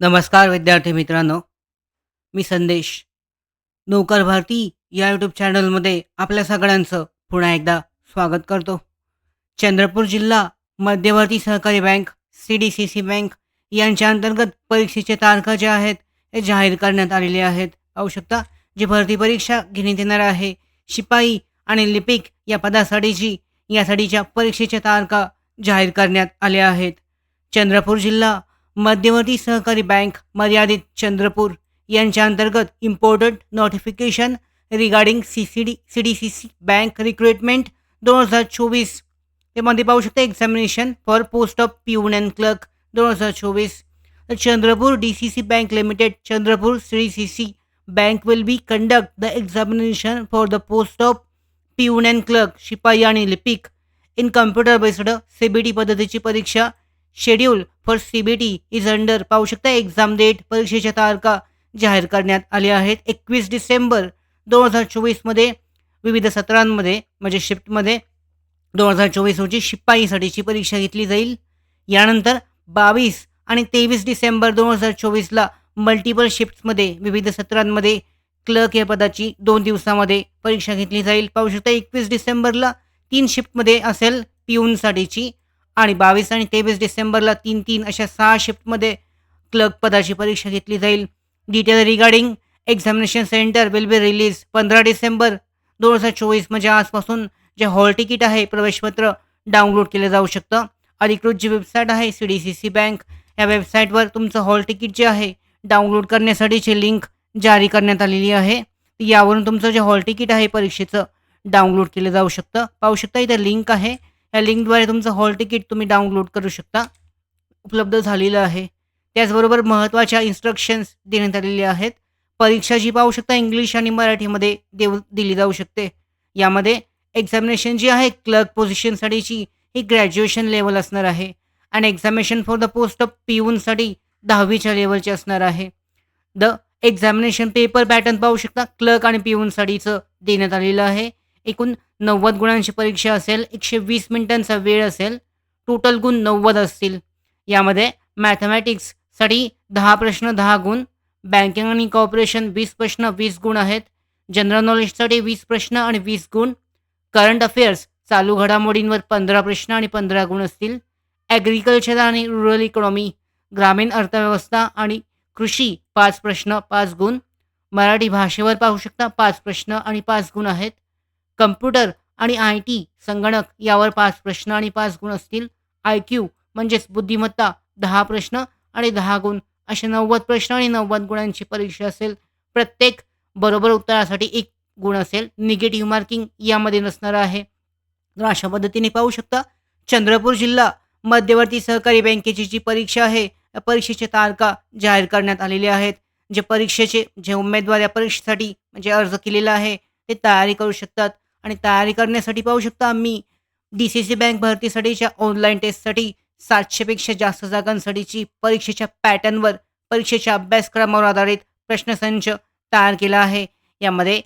नमस्कार विद्यार्थी मित्रांनो, मी संदेश. नोकर भारती या यूट्यूब चॅनलमध्ये आपल्या सगळ्यांचं पुन्हा एकदा स्वागत करतो. चंद्रपूर जिल्हा मध्यवर्ती सहकारी बँक CDCC बँक यांच्या अंतर्गत परीक्षेचे तारखा ज्या आहेत हे जाहीर करण्यात आलेले आहेत. पाहू शकता जी भरती परीक्षा घेण्यात येणार आहे शिपाई आणि लिपिक या पदासाठीची यासाठीच्या परीक्षेच्या तारखा जाहीर करण्यात आल्या आहेत. चंद्रपूर जिल्हा मध्यवर्ती सहकारी बँक मर्यादित चंद्रपूर यांच्या अंतर्गत important notification regarding CDCC bank recruitment 2024 त्यामध्ये पाहू शकता एक्झामिनेशन फॉर पोस्ट ऑफ पिऊन and clerk 2024. Chandrapur DCC Bank Limited, Chandrapur CDCC Bank will be conduct the examination for the post of peon and clerk, शिपाई आणि लिपिक इन कम्प्युटर बेस्ड CBT पद्धतीची परीक्षा schedule for CBT is under. पाहू शकता exam date परीक्षेच्या तारखा जाहीर करण्यात आल्या आहेत. 21 डिसेंबर 2024मध्ये विविध सत्रांमध्ये म्हणजे शिफ्टमध्ये 2024 रोजी शिपाईसाठीची परीक्षा घेतली जाईल. यानंतर 22 आणि 23 डिसेंबर 2024ला मल्टिपल शिफ्ट्समध्ये विविध सत्रांमध्ये क्लर्क या पदाची 2 दिवसामध्ये परीक्षा घेतली जाईल. पाहू शकता 21 डिसेंबरला 3 शिफ्टमध्ये असेल पिऊनसाठीची आणि 22 आणि 23 डिसेंबरला 3-3 अशा 6 शिफ्टमध्ये क्लर्क पदाची परीक्षा घेतली जाईल. Detail regarding examination centre will be release 15 December 2024 म्हणजे आजपासून जे हॉल तिकीट आहे प्रवेशपत्र डाउनलोड केलं जाऊ शकतं. अधिकृत जी वेबसाईट आहे CDCC बँक या वेबसाईटवर तुमचं हॉल तिकीट जे आहे डाउनलोड करण्यासाठीची लिंक जारी करण्यात आलेली आहे. यावरून तुमचं जे हॉल तिकीट आहे परीक्षेचं डाउनलोड केलं जाऊ शकतं. पाहू शकता इथे लिंक आहे. या लिंकद्वारे तुमचं हॉल तिकीट तुम्ही डाउनलोड करू शकता. उपलब्ध झालेलं आहे. त्याचबरोबर महत्त्वाच्या इन्स्ट्रक्शन्स देण्यात आलेल्या आहेत. परीक्षा जी पाहू शकता इंग्लिश आणि मराठीमध्ये दिली जाऊ शकते. यामध्ये एक्झामिनेशन जी आहे क्लर्क पोझिशनसाठीची ही ग्रॅज्युएशन लेवल असणार आहे आणि examination for the post of पिऊनसाठी 10वीच्या लेवलची असणार आहे. द एक्झामिनेशन पेपर पॅटर्न पाहू शकता क्लर्क आणि पिऊनसाठीचं देण्यात आलेलं आहे. एकूण 90 गुणांची परीक्षा असेल. 120 मिनिटांचा वेळ असेल. टोटल गुण 90 असतील. यामध्ये मॅथमॅटिक्ससाठी 10 प्रश्न 10 गुण, बँकिंग आणि कॉर्पोरेशन 20 प्रश्न 20 गुण आहेत, जनरल नॉलेजसाठी 20 प्रश्न आणि 20 गुण, करंट अफेअर्स चालू घडामोडींवर 15 प्रश्न आणि 15 गुण असतील, ॲग्रिकल्चर आणि रुरल इकॉनॉमी ग्रामीण अर्थव्यवस्था आणि कृषी 5 प्रश्न 5 गुण, मराठी भाषेवर पाहू शकता 5 प्रश्न आणि 5 गुण आहेत, कम्प्युटर आणि IT संगणक यावर 5 प्रश्न आणि 5 गुण असतील, IQ म्हणजेच बुद्धिमत्ता 10 प्रश्न आणि 10 गुण असे 90 प्रश्न आणि 90 गुणांची परीक्षा असेल. प्रत्येक बरोबर उत्तरासाठी 1 गुण असेल. निगेटिव्ह मार्किंग यामध्ये नसणार आहे. तर अशा पद्धतीने पाहू शकता चंद्रपूर जिल्हा मध्यवर्ती सहकारी बँकेची जी परीक्षा आहे या परीक्षेच्या तारखा जाहीर करण्यात आलेल्या आहेत. जे उमेदवार या परीक्षेसाठी म्हणजे अर्ज केलेला आहे ते तयारी करू शकतात आणि तयारी करण्यासाठी पाहू शकता आम्ही DCC बँक भरतीसाठीच्या ऑनलाईन टेस्टसाठी 700पेक्षा जास्त जागांसाठीची परीक्षेच्या पॅटर्नवर परीक्षेच्या अभ्यासक्रमावर आधारित प्रश्नसंच तयार केला आहे. यामध्ये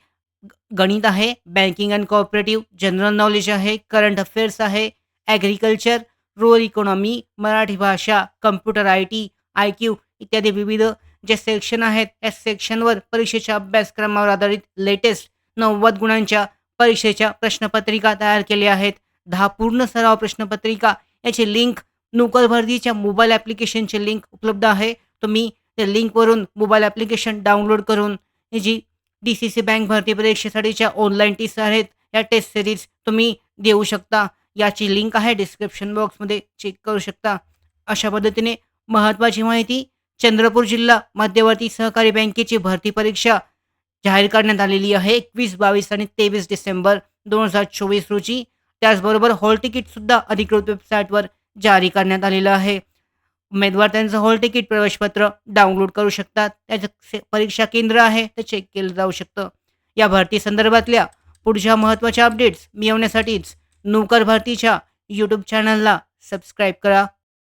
गणित आहे, banking and co-operative, general knowledge आहे, करंट अफेअर्स आहे, ॲग्रिकल्चर, रुरल इकॉनॉमी, मराठी भाषा, कम्प्युटर IT, IQ इत्यादी विविध जे सेक्शन आहेत त्या सेक्शनवर परीक्षेच्या अभ्यासक्रमावर आधारित लेटेस्ट 90 गुणांच्या परीक्षेच्या प्रश्नपत्रिका तयार केल्या आहेत. 10 पूर्ण सराव प्रश्नपत्रिका याची लिंक नोकर भरतीच्या मोबाईल ॲप्लिकेशनची लिंक उपलब्ध आहे. तुम्ही त्या लिंकवरून मोबाईल ॲप्लिकेशन डाउनलोड करून ही जी DCC बँक भरती परीक्षेसाठीच्या ऑनलाईन टेस्ट आहेत या टेस्ट सिरीज तुम्ही देऊ शकता. याची लिंक आहे डिस्क्रिप्शन बॉक्समध्ये चेक करू शकता. अशा पद्धतीने महत्त्वाची माहिती चंद्रपूर जिल्हा मध्यवर्ती सहकारी बँकेची भरती परीक्षा जाहीर करण्यात आलेली आहे 21, 22 आणि 23 डिसेंबर 2024 रोजी. त्याचबरोबर हॉल तिकीटसुद्धा अधिकृत वेबसाईटवर जारी करण्यात आलेलं आहे. उमेदवार त्यांचं हॉल तिकीट प्रवेशपत्र डाउनलोड करू शकतात. त्याचं परीक्षा केंद्र आहे ते चेक केलं जाऊ शकतं. या भरती संदर्भातल्या पुढच्या महत्त्वाच्या अपडेट्स मिळवण्यासाठीच नोकर भरतीच्या यूट्यूब चॅनलला सबस्क्राईब करा.